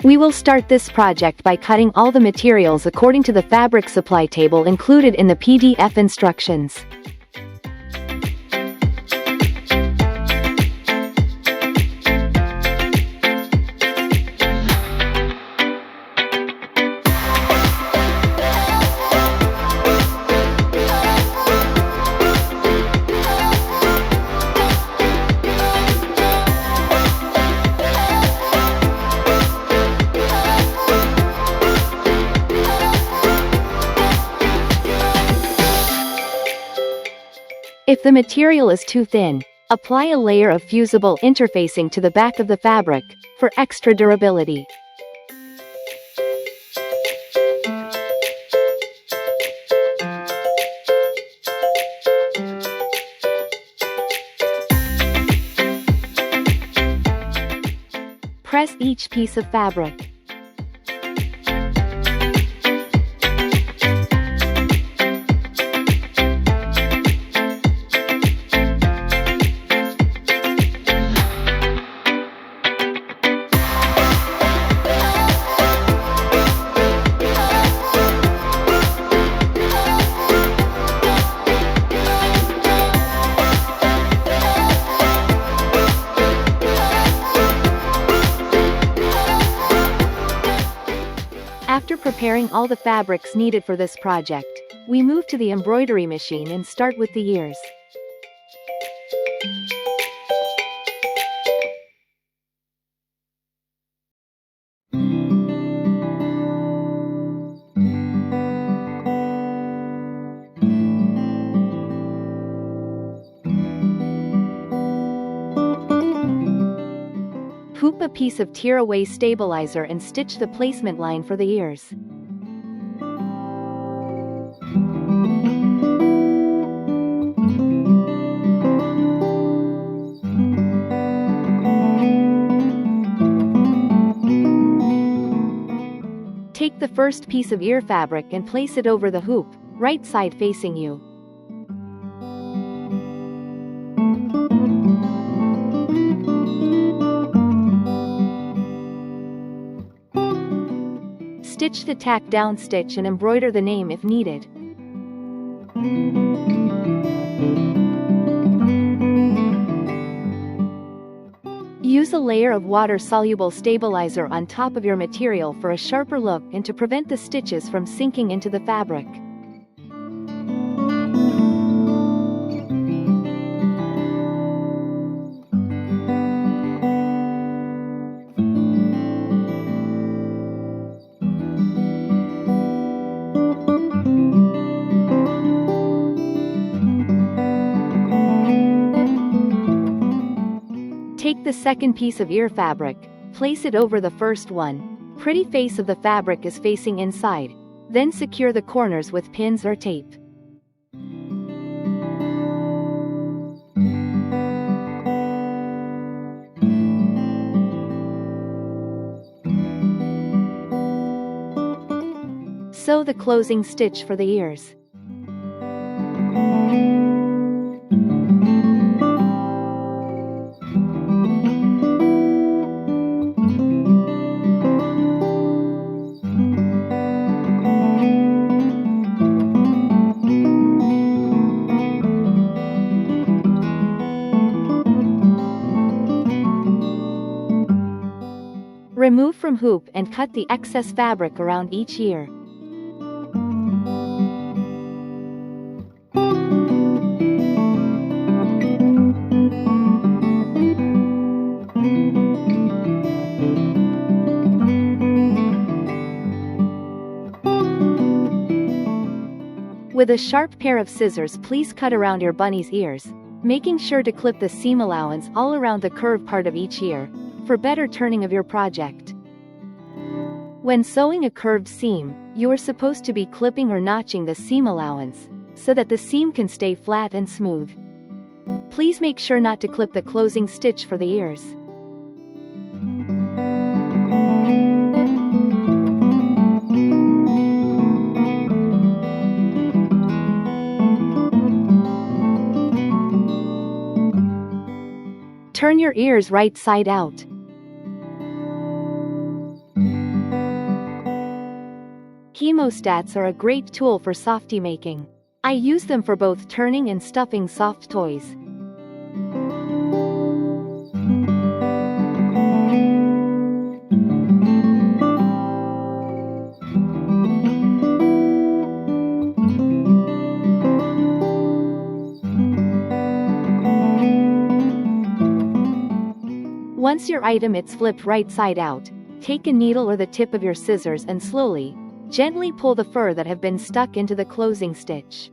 We will start this project by cutting all the materials according to the fabric supply table included in the PDF instructions. If the material is too thin, apply a layer of fusible interfacing to the back of the fabric, for extra durability. Press each piece of fabric. After preparing all the fabrics needed for this project, we move to the embroidery machine and start with the ears. Hoop a piece of tear-away stabilizer and stitch the placement line for the ears. Take the first piece of ear fabric and place it over the hoop, right side facing you. Stitch the tack down stitch and embroider the name if needed. Use a layer of water-soluble stabilizer on top of your material for a sharper look and to prevent the stitches from sinking into the fabric. Take the second piece of ear fabric, place it over the first one. Pretty face of the fabric is facing inside. Then secure the corners with pins or tape. Sew the closing stitch for the ears. Remove from hoop and cut the excess fabric around each ear. With a sharp pair of scissors, please cut around your bunny's ears, making sure to clip the seam allowance all around the curved part of each ear, for better turning of your project. When sewing a curved seam, you are supposed to be clipping or notching the seam allowance, so that the seam can stay flat and smooth. Please make sure not to clip the closing stitch for the ears. Turn your ears right side out. Hemostats are a great tool for softie making. I use them for both turning and stuffing soft toys. Once your item is flipped right side out, take a needle or the tip of your scissors and slowly, gently pull the fur that have been stuck into the closing stitch.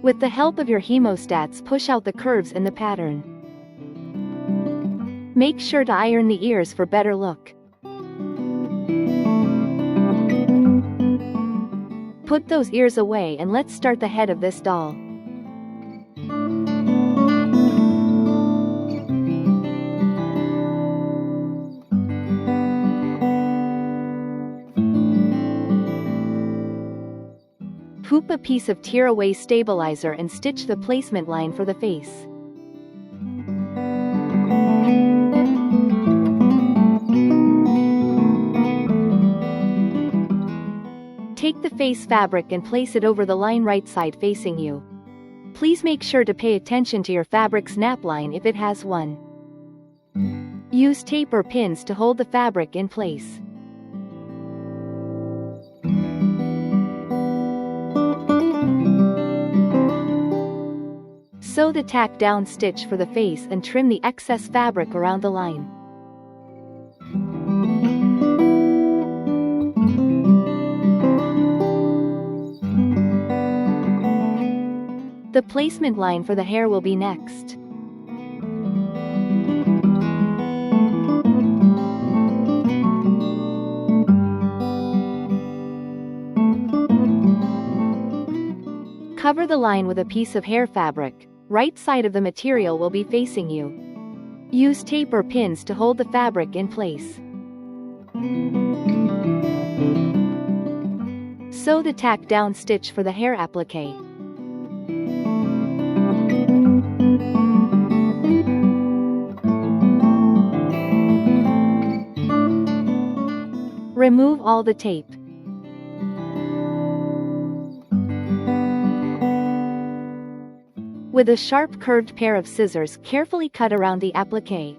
With the help of your hemostats, push out the curves in the pattern. Make sure to iron the ears for better look. Put those ears away and let's start the head of this doll. Hoop a piece of tear-away stabilizer and stitch the placement line for the face. Take the face fabric and place it over the line right side facing you. Please make sure to pay attention to your fabric's nap line if it has one. Use tape or pins to hold the fabric in place. Sew the tack down stitch for the face and trim the excess fabric around the line. The placement line for the hair will be next. Cover the line with a piece of hair fabric. Right side of the material will be facing you. Use tape or pins to hold the fabric in place. Sew the tack down stitch for the hair applique. Remove all the tape. With a sharp curved pair of scissors, carefully cut around the applique.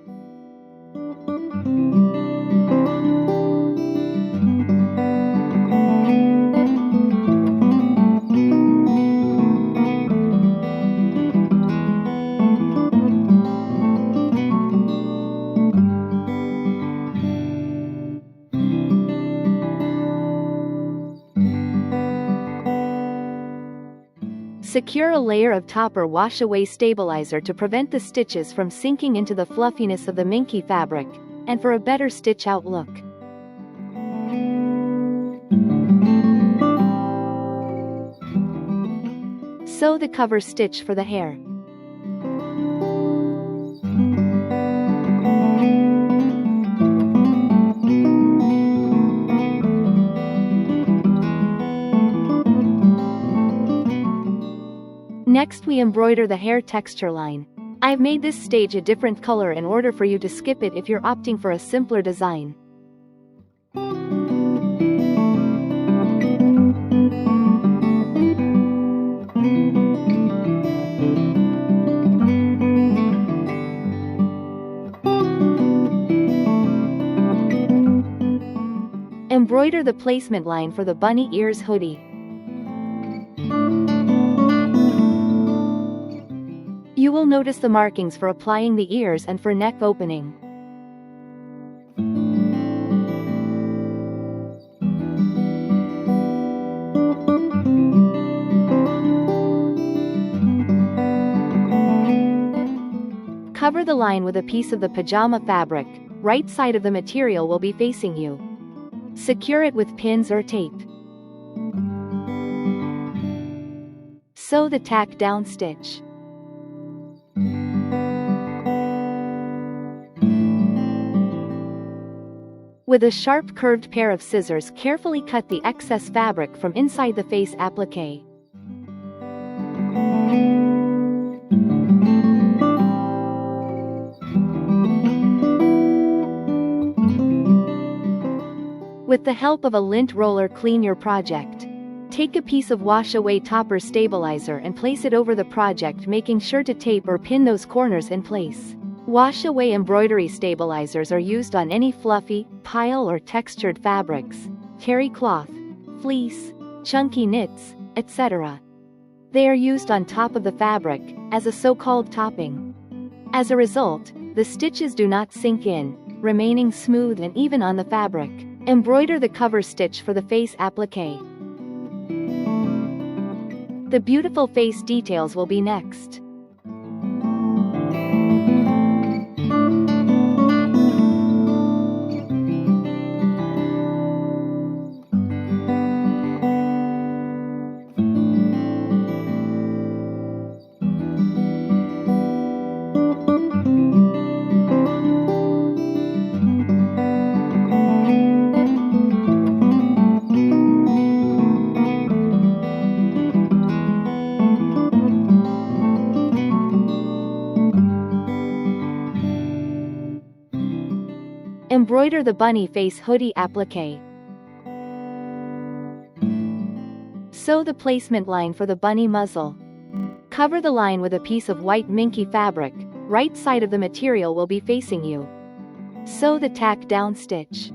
Secure a layer of top or wash-away stabilizer to prevent the stitches from sinking into the fluffiness of the minky fabric, and for a better stitch-out look. Sew the cover stitch for the hair. Next we embroider the hair texture line. I've made this stage a different color in order for you to skip it if you're opting for a simpler design. Embroider the placement line for the bunny ears hoodie. You will notice the markings for applying the ears and for neck opening. Cover the line with a piece of the pajama fabric. Right side of the material will be facing you. Secure it with pins or tape. Sew the tack down stitch. With a sharp curved pair of scissors, carefully cut the excess fabric from inside the face applique. With the help of a lint roller, clean your project. Take a piece of wash-away topper stabilizer and place it over the project, making sure to tape or pin those corners in place. Wash-away embroidery stabilizers are used on any fluffy, pile or textured fabrics, terry cloth, fleece, chunky knits, etc. They are used on top of the fabric, as a so-called topping. As a result, the stitches do not sink in, remaining smooth and even on the fabric. Embroider the cover stitch for the face applique. The beautiful face details will be next. Embroider the bunny face hoodie applique. Sew the placement line for the bunny muzzle. Cover the line with a piece of white minky fabric. Right side of the material will be facing you. Sew the tack down stitch.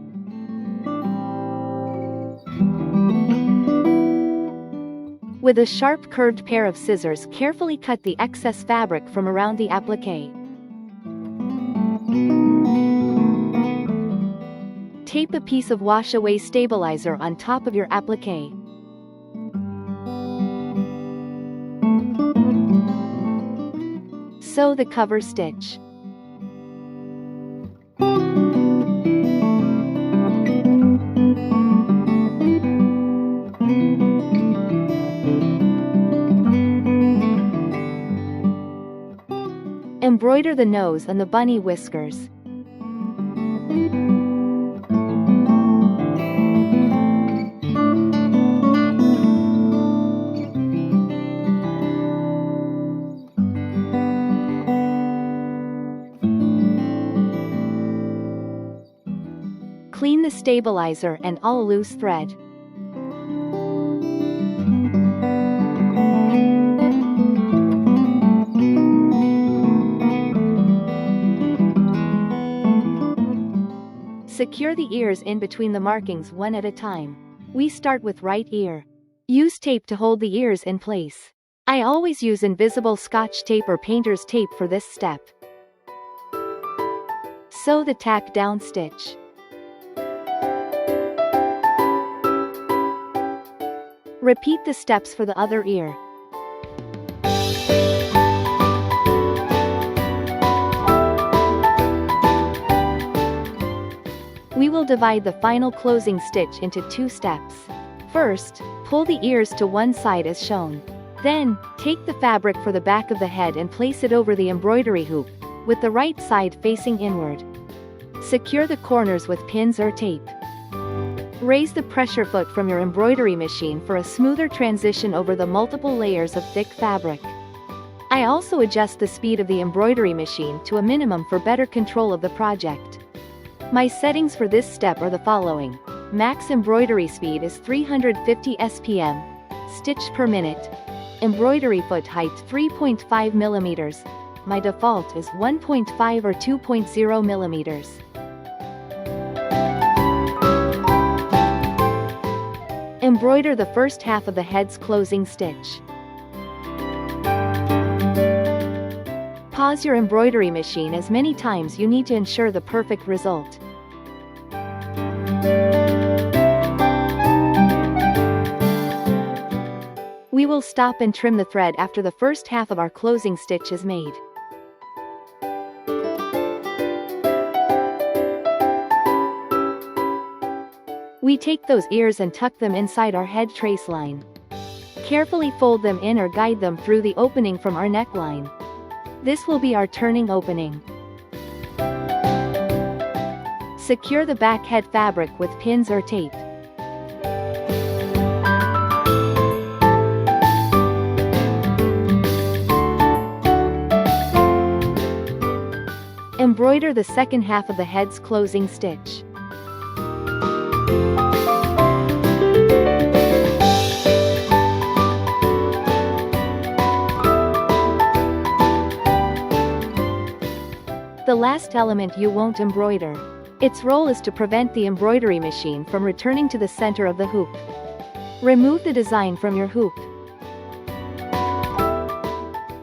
With a sharp curved pair of scissors, carefully cut the excess fabric from around the applique. Tape a piece of wash-away stabilizer on top of your applique. Sew the cover stitch. Embroider the nose and the bunny whiskers. Clean the stabilizer and all loose thread. Secure the ears in between the markings one at a time. We start with right ear. Use tape to hold the ears in place. I always use invisible Scotch tape or painter's tape for this step. Sew the tack down stitch. Repeat the steps for the other ear. We will divide the final closing stitch into 2 steps. First, pull the ears to one side as shown. Then, take the fabric for the back of the head and place it over the embroidery hoop, with the right side facing inward. Secure the corners with pins or tape. Raise the pressure foot from your embroidery machine for a smoother transition over the multiple layers of thick fabric. I also adjust the speed of the embroidery machine to a minimum for better control of the project. My settings for this step are the following. Max embroidery speed is 350 SPM, stitch per minute. Embroidery foot height 3.5 mm. My default is 1.5 or 2.0 mm. Embroider the first half of the head's closing stitch. Pause your embroidery machine as many times you need to ensure the perfect result. We will stop and trim the thread after the first half of our closing stitch is made. We take those ears and tuck them inside our head trace line. Carefully fold them in or guide them through the opening from our neckline. This will be our turning opening. Secure the back head fabric with pins or tape. Embroider the second half of the head's closing stitch. The last element you won't embroider. Its role is to prevent the embroidery machine from returning to the center of the hoop. Remove the design from your hoop.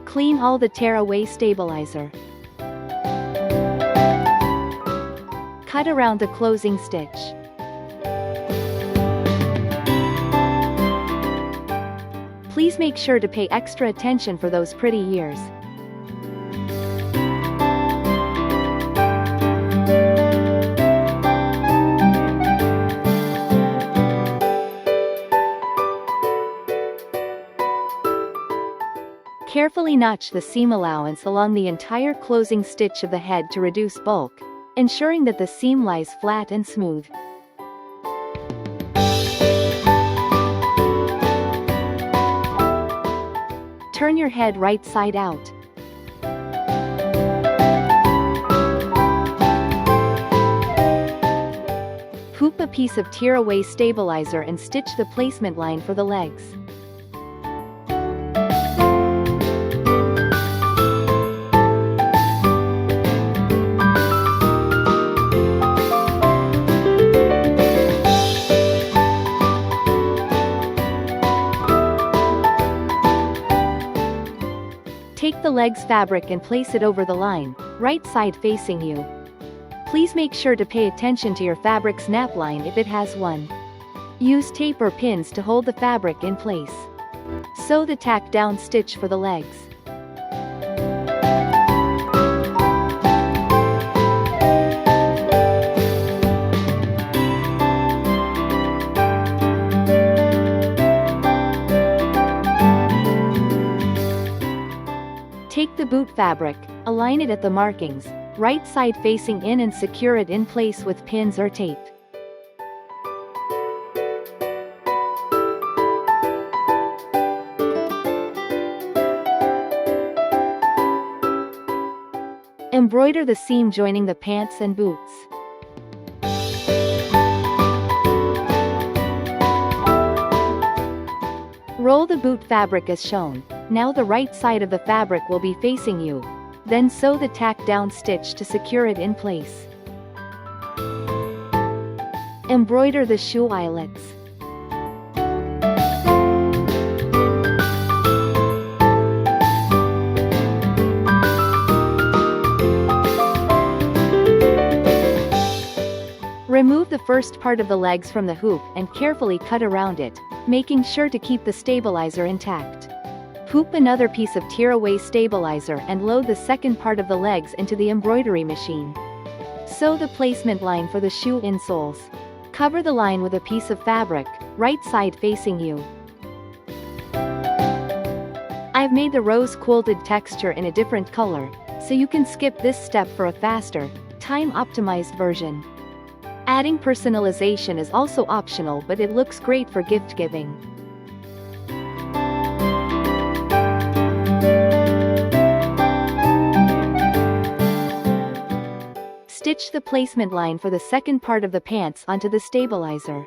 Clean all the tear-away stabilizer. Cut around the closing stitch. Please make sure to pay extra attention for those pretty ears. Carefully notch the seam allowance along the entire closing stitch of the head to reduce bulk, ensuring that the seam lies flat and smooth. Turn your head right side out. Hoop a piece of tear-away stabilizer and stitch the placement line for the legs. Take the leg's fabric and place it over the line, right side facing you. Please make sure to pay attention to your fabric's nap line if it has one. Use tape or pins to hold the fabric in place. Sew the tack down stitch for the legs. Take the boot fabric, align it at the markings, right side facing in, and secure it in place with pins or tape. Embroider the seam joining the pants and boots. Roll the boot fabric as shown. Now the right side of the fabric will be facing you. Then sew the tack down stitch to secure it in place. Embroider the shoe eyelets. Remove the first part of the legs from the hoop and carefully cut around it, making sure to keep the stabilizer intact. Hoop another piece of tear-away stabilizer and load the second part of the legs into the embroidery machine. Sew the placement line for the shoe insoles. Cover the line with a piece of fabric, right side facing you. I've made the rose quilted texture in a different color, so you can skip this step for a faster, time-optimized version. Adding personalization is also optional, but it looks great for gift giving. Stitch the placement line for the second part of the pants onto the stabilizer.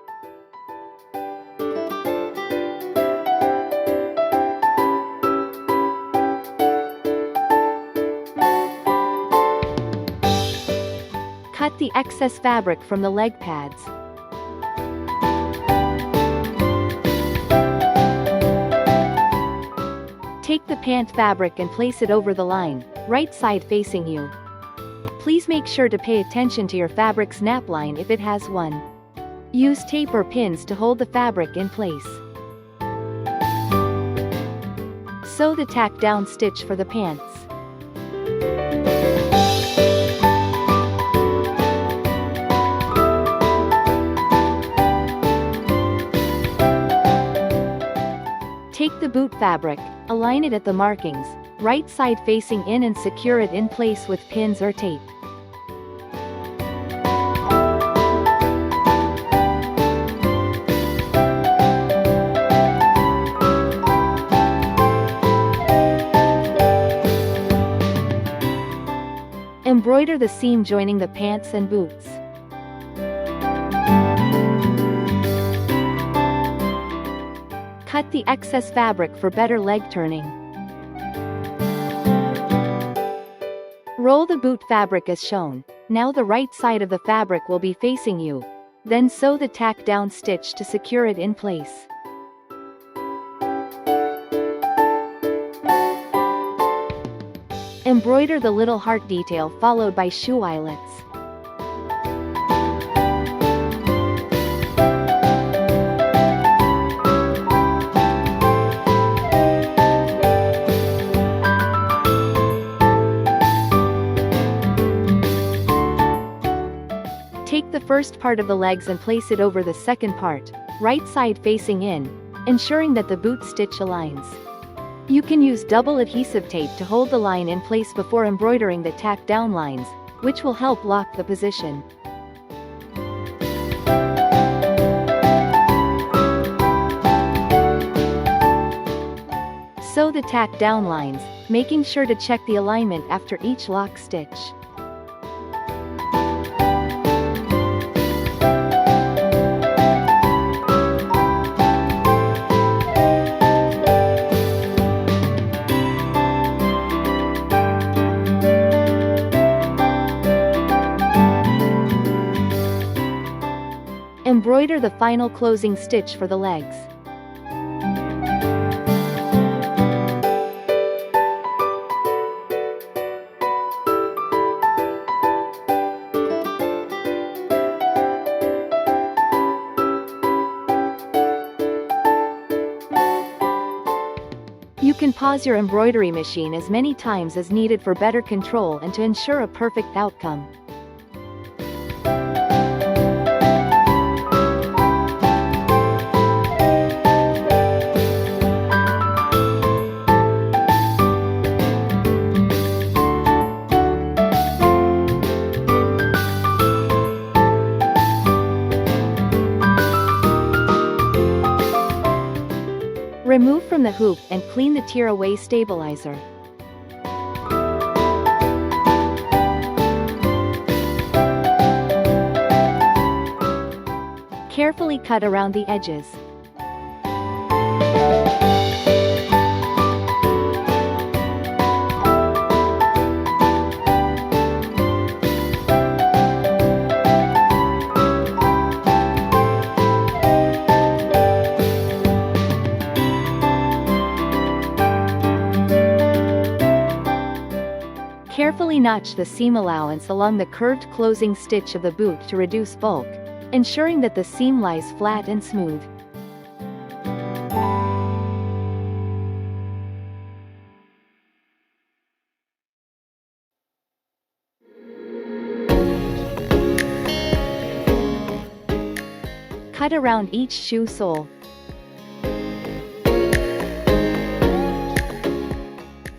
Cut the excess fabric from the leg pads. Take the pant fabric and place it over the line, right side facing you. Please make sure to pay attention to your fabric's nap line if it has one. Use tape or pins to hold the fabric in place. Sew the tack down stitch for the pants. Take the boot fabric, align it at the markings, right side facing in, and secure it in place with pins or tape. Embroider the seam joining the pants and boots. Cut the excess fabric for better leg turning. Roll the boot fabric as shown. Now the right side of the fabric will be facing you. Then sew the tack down stitch to secure it in place. Embroider the little heart detail followed by shoe eyelets. Take the first part of the legs and place it over the second part, right side facing in, ensuring that the boot stitch aligns. You can use double adhesive tape to hold the line in place before embroidering the tack down lines, which will help lock the position. Sew the tack down lines, making sure to check the alignment after each lock stitch. Embroider the final closing stitch for the legs. You can pause your embroidery machine as many times as needed for better control and to ensure a perfect outcome. Remove from the hoop and clean the tear-away stabilizer. Carefully cut around the edges. Carefully notch the seam allowance along the curved closing stitch of the boot to reduce bulk, ensuring that the seam lies flat and smooth. Cut around each shoe sole.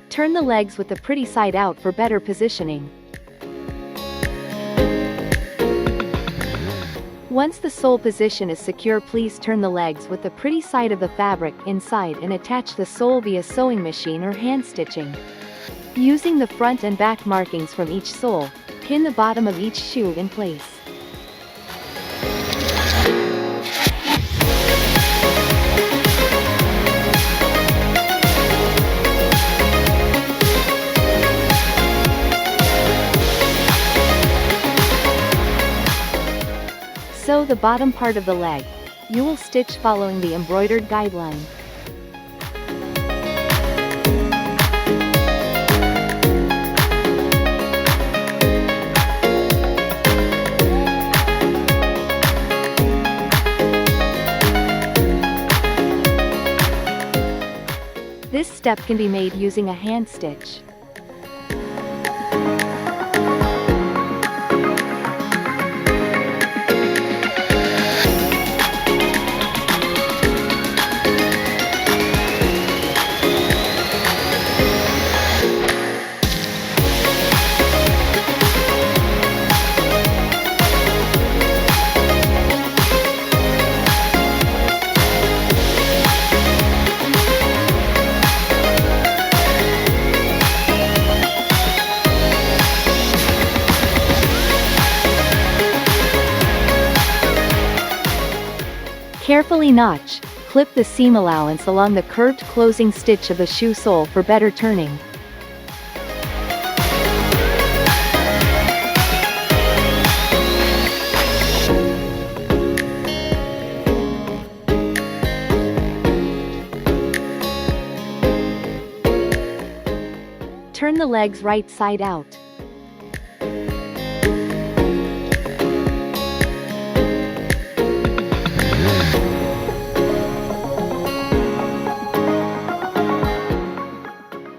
Turn the legs with the pretty side out for better positioning. Once the sole position is secure, please turn the legs with the pretty side of the fabric inside and attach the sole via sewing machine or hand stitching. Using the front and back markings from each sole, pin the bottom of each shoe in place. Sew the bottom part of the leg. You will stitch following the embroidered guideline. This step can be made using a hand stitch. Carefully notch, clip the seam allowance along the curved closing stitch of the shoe sole for better turning. Turn the legs right side out.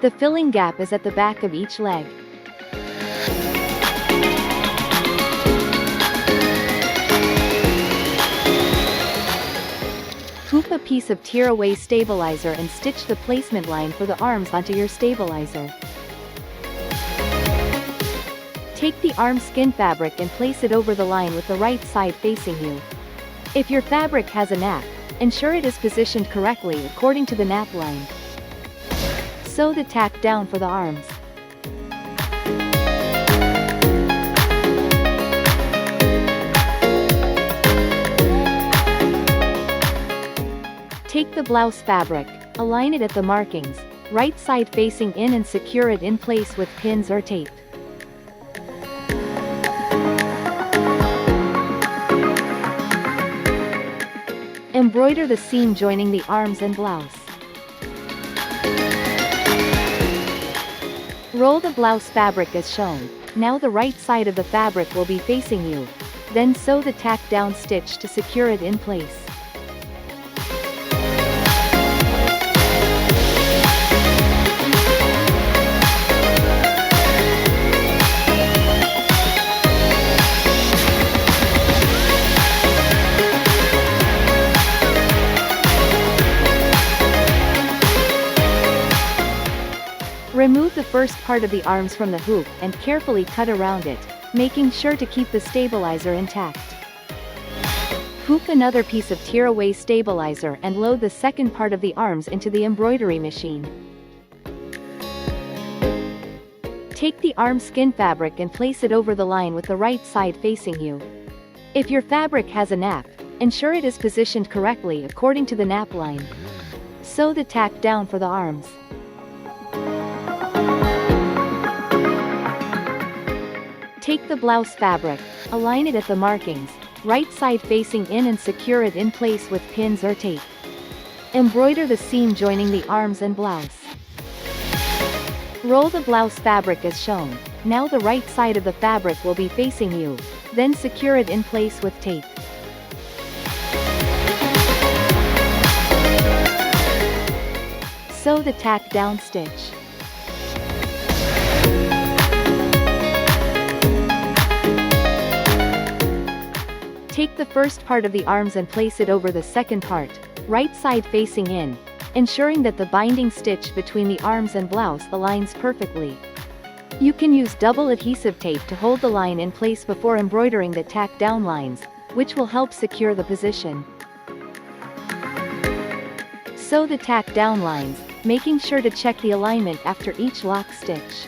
The filling gap is at the back of each leg. Hoop a piece of tear-away stabilizer and stitch the placement line for the arms onto your stabilizer. Take the arm skin fabric and place it over the line with the right side facing you. If your fabric has a nap, ensure it is positioned correctly according to the nap line. Sew the tack down for the arms. Take the blouse fabric, align it at the markings, right side facing in and secure it in place with pins or tape. Embroider the seam joining the arms and blouse. Roll the blouse fabric as shown. Now the right side of the fabric will be facing you. Then sew the tack down stitch to secure it in place. Remove the first part of the arms from the hoop and carefully cut around it, making sure to keep the stabilizer intact. Hoop another piece of tear-away stabilizer and load the second part of the arms into the embroidery machine. Take the arm skin fabric and place it over the line with the right side facing you. If your fabric has a nap, ensure it is positioned correctly according to the nap line. Sew the tack down for the arms. Take the blouse fabric, align it at the markings, right side facing in and secure it in place with pins or tape. Embroider the seam joining the arms and blouse. Roll the blouse fabric as shown. Now the right side of the fabric will be facing you, then secure it in place with tape. Sew the tack down stitch. Take the first part of the arms and place it over the second part, right side facing in, ensuring that the binding stitch between the arms and blouse aligns perfectly. You can use double adhesive tape to hold the line in place before embroidering the tack down lines, which will help secure the position. Sew the tack down lines, making sure to check the alignment after each lock stitch.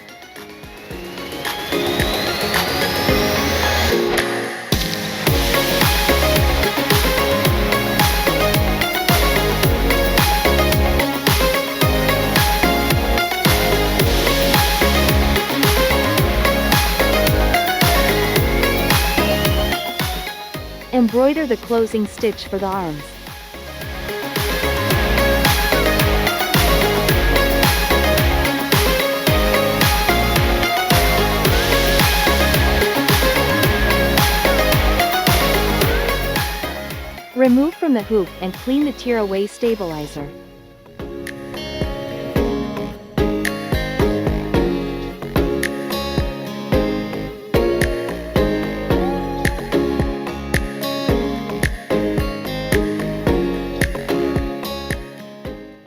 Embroider the closing stitch for the arms. Remove from the hoop and clean the tear-away stabilizer.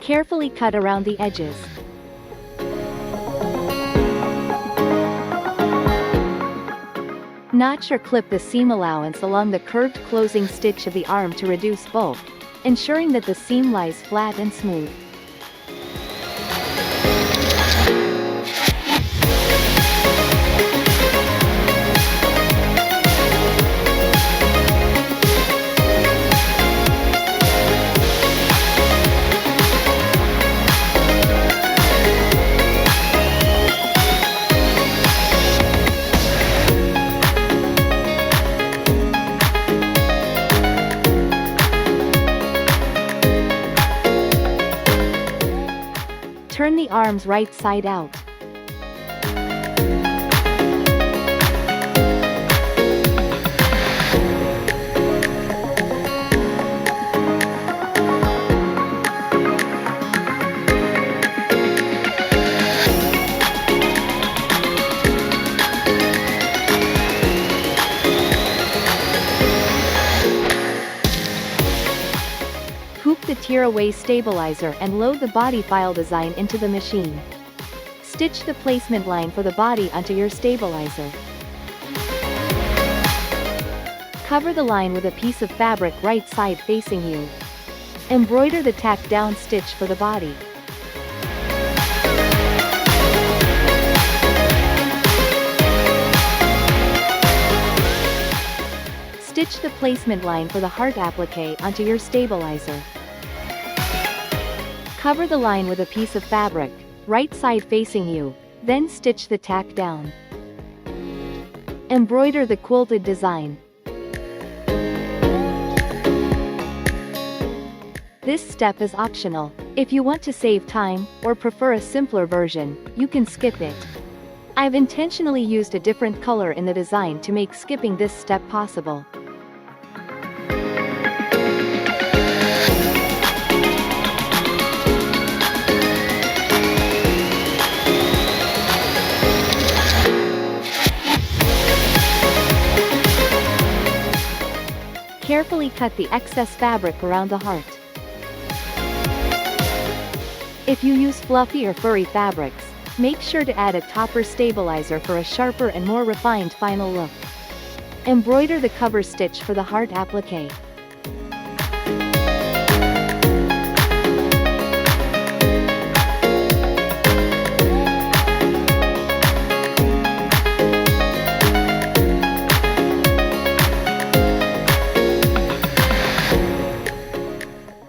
Carefully cut around the edges. Notch or clip the seam allowance along the curved closing stitch of the arm to reduce bulk, ensuring that the seam lies flat and smooth. Turn the arms right side out. the tear-away stabilizer and load the body file design into the machine. Stitch the placement line for the body onto your stabilizer. Cover the line with a piece of fabric right side facing you. Embroider the tack down stitch for the body. Stitch the placement line for the heart applique onto your stabilizer. Cover the line with a piece of fabric, right side facing you, then stitch the tack down. Embroider the quilted design. This step is optional. If you want to save time, or prefer a simpler version, you can skip it. I've intentionally used a different color in the design to make skipping this step possible. Carefully cut the excess fabric around the heart. If you use fluffy or furry fabrics, make sure to add a topper stabilizer for a sharper and more refined final look. Embroider the cover stitch for the heart applique.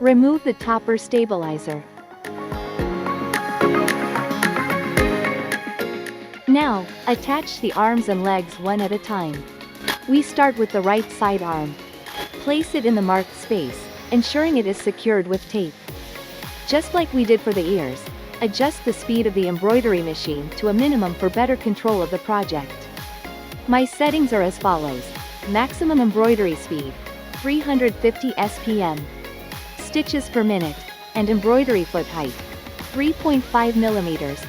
Remove the topper stabilizer. Now, attach the arms and legs one at a time. We start with the right side arm. Place it in the marked space, ensuring it is secured with tape. Just like we did for the ears, adjust the speed of the embroidery machine to a minimum for better control of the project. My settings are as follows: maximum embroidery speed, 350 SPM. Stitches per minute, and embroidery foot height, 3.5 millimeters.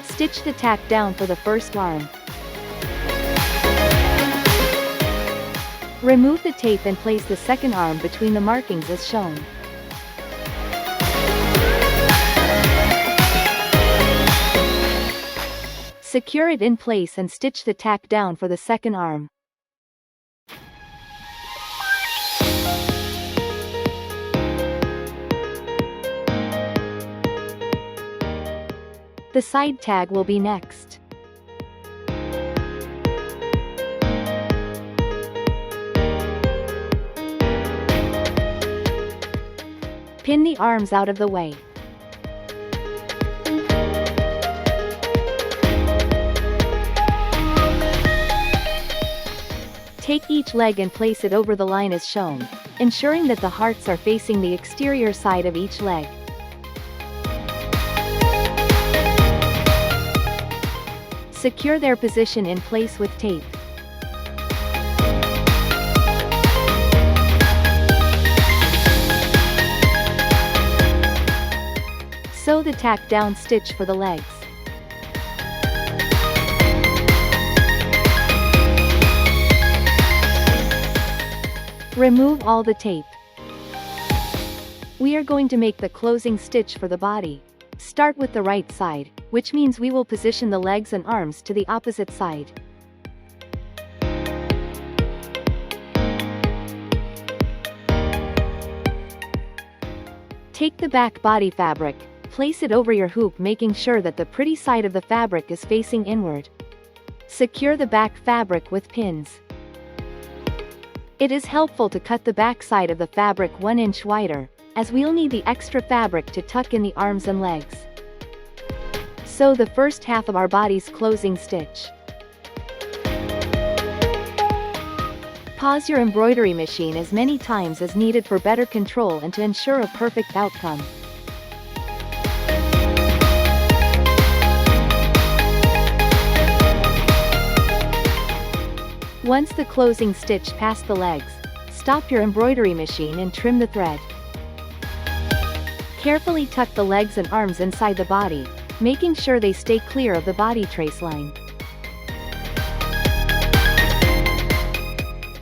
Stitch the tack down for the first arm. Remove the tape and place the second arm between the markings as shown. Secure it in place and stitch the tack down for the second arm. The side tag will be next. Pin the arms out of the way. Take each leg and place it over the line as shown, ensuring that the hearts are facing the exterior side of each leg. Secure their position in place with tape. Sew the tack down stitch for the legs. Remove all the tape. We are going to make the closing stitch for the body. Start with the right side, which means we will position the legs and arms to the opposite side. Take the back body fabric, place it over your hoop, making sure that the pretty side of the fabric is facing inward. Secure the back fabric with pins. It is helpful to cut the back side of the fabric 1 inch wider, as we'll need the extra fabric to tuck in the arms and legs. Sew the first half of our body's closing stitch. Pause your embroidery machine as many times as needed for better control and to ensure a perfect outcome. Once the closing stitch past the legs, stop your embroidery machine and trim the thread. Carefully tuck the legs and arms inside the body, making sure they stay clear of the body trace line.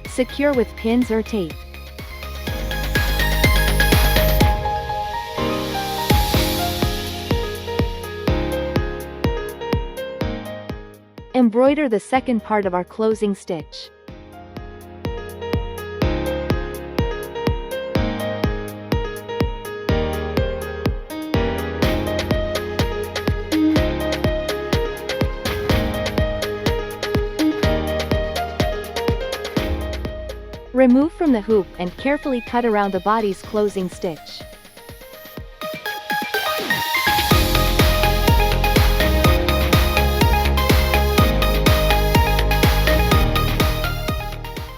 Secure with pins or tape. Embroider the second part of our closing stitch. Remove from the hoop and carefully cut around the body's closing stitch.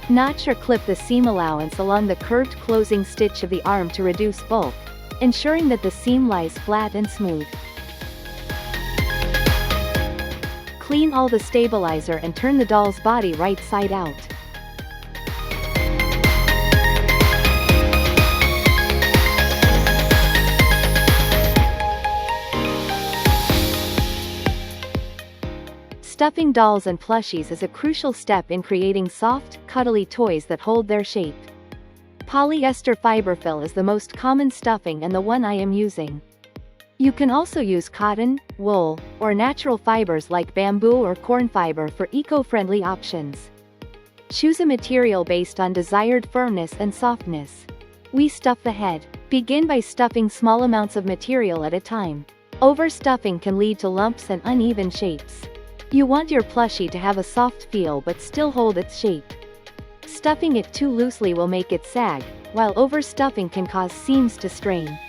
Notch or clip the seam allowance along the curved closing stitch of the arm to reduce bulk, ensuring that the seam lies flat and smooth. Clean all the stabilizer and turn the doll's body right side out. Stuffing dolls and plushies is a crucial step in creating soft, cuddly toys that hold their shape. Polyester fiberfill is the most common stuffing and the one I am using. You can also use cotton, wool, or natural fibers like bamboo or corn fiber for eco-friendly options. Choose a material based on desired firmness and softness. We stuff the head. Begin by stuffing small amounts of material at a time. Overstuffing can lead to lumps and uneven shapes. You want your plushie to have a soft feel but still hold its shape. Stuffing it too loosely will make it sag, while overstuffing can cause seams to strain.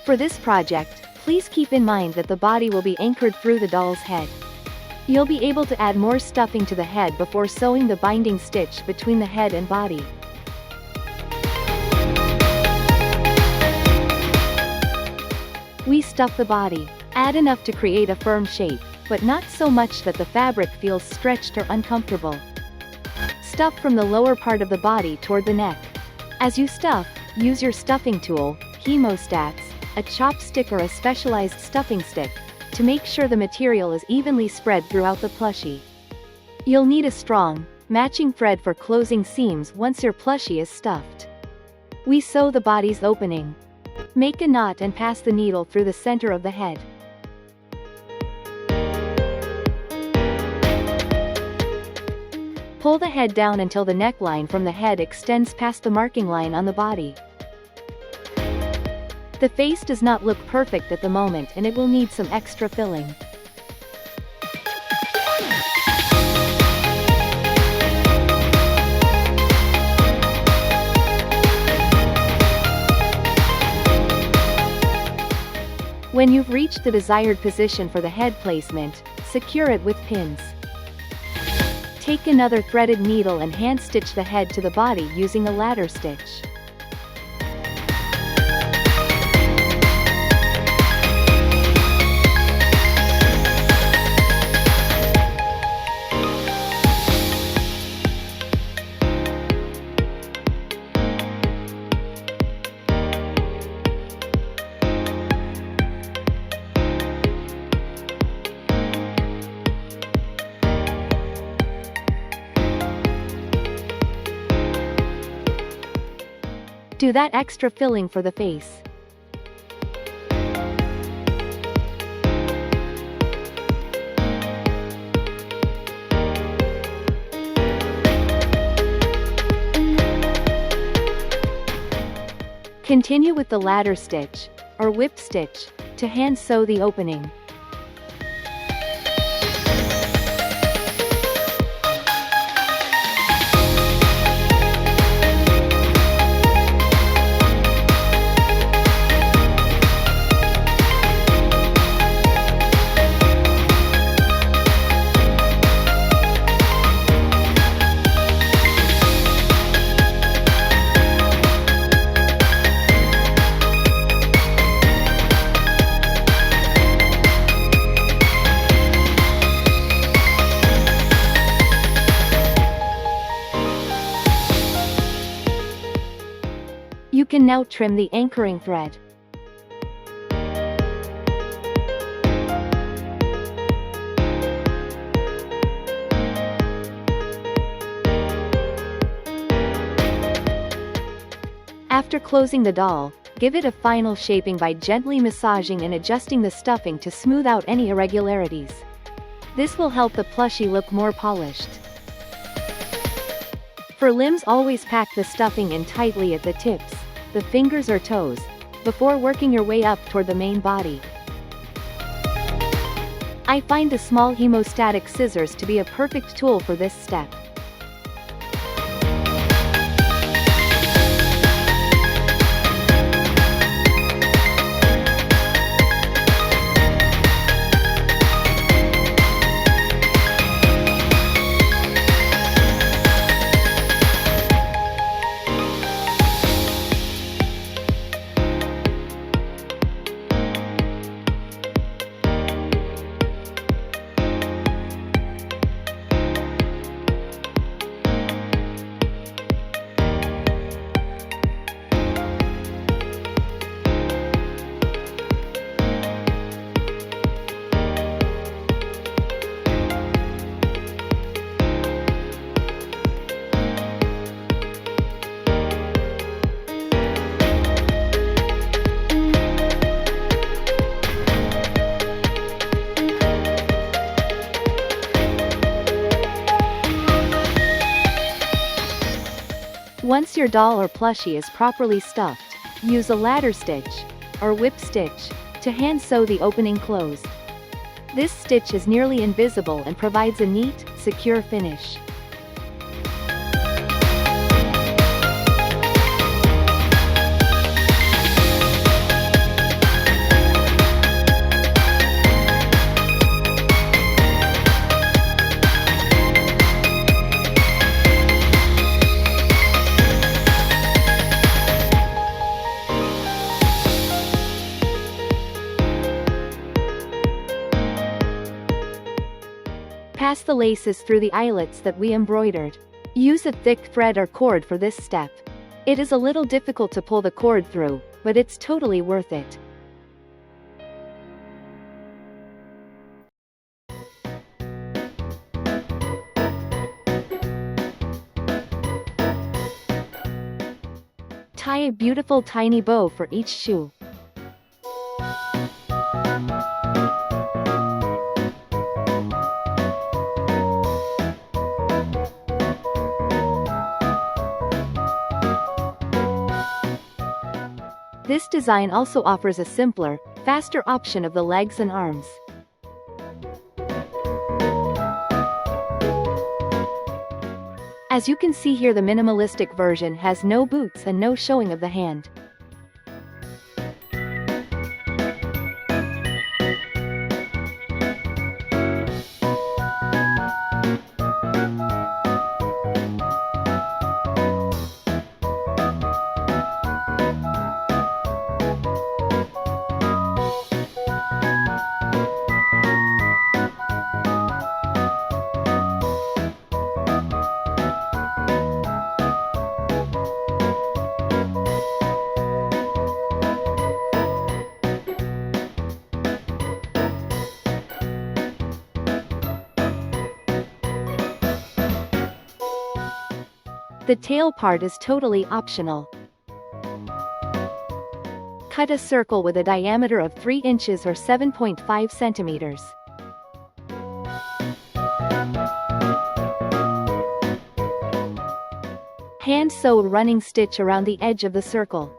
For this project, please keep in mind that the body will be anchored through the doll's head. You'll be able to add more stuffing to the head before sewing the binding stitch between the head and body. We stuff the body. Add enough to create a firm shape, but not so much that the fabric feels stretched or uncomfortable. Stuff from the lower part of the body toward the neck. As you stuff, use your stuffing tool, hemostats, a chopstick or a specialized stuffing stick, to make sure the material is evenly spread throughout the plushie. You'll need a strong, matching thread for closing seams once your plushie is stuffed. We sew the body's opening. Make a knot and pass the needle through the center of the head. Pull the head down until the neckline from the head extends past the marking line on the body. The face does not look perfect at the moment and it will need some extra filling. When you've reached the desired position for the head placement, secure it with pins. Take another threaded needle and hand stitch the head to the body using a ladder stitch. Do that extra filling for the face. Continue with the ladder stitch, or whip stitch, to hand sew the opening. You can now trim the anchoring thread. After closing the doll, give it a final shaping by gently massaging and adjusting the stuffing to smooth out any irregularities. This will help the plushie look more polished. For limbs, always pack the stuffing in tightly at the tips, the fingers or toes, before working your way up toward the main body. I find the small hemostatic scissors to be a perfect tool for this step. Once your doll or plushie is properly stuffed, use a ladder stitch, or whip stitch, to hand sew the opening close. This stitch is nearly invisible and provides a neat, secure finish. Pass the laces through the eyelets that we embroidered. Use a thick thread or cord for this step. It is a little difficult to pull the cord through, but it's totally worth it. Tie a beautiful tiny bow for each shoe. This design also offers a simpler, faster option of the legs and arms. As you can see here, the minimalistic version has no boots and no showing of the hand. The tail part is totally optional. Cut a circle with a diameter of 3 inches or 7.5 centimeters. Hand sew a running stitch around the edge of the circle.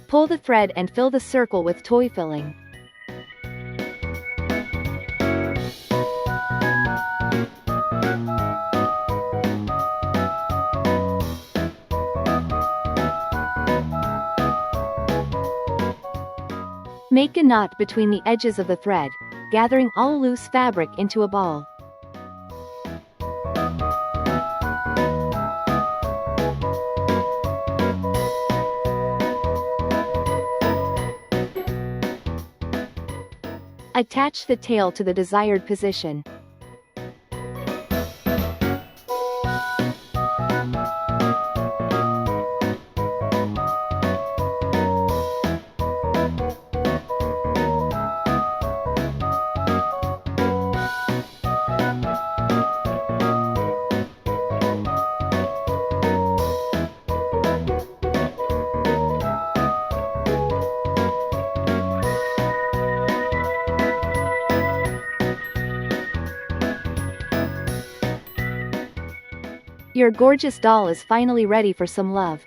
Pull the thread and fill the circle with toy filling. Make a knot between the edges of the thread, gathering all loose fabric into a ball. Attach the tail to the desired position. Your gorgeous doll is finally ready for some love.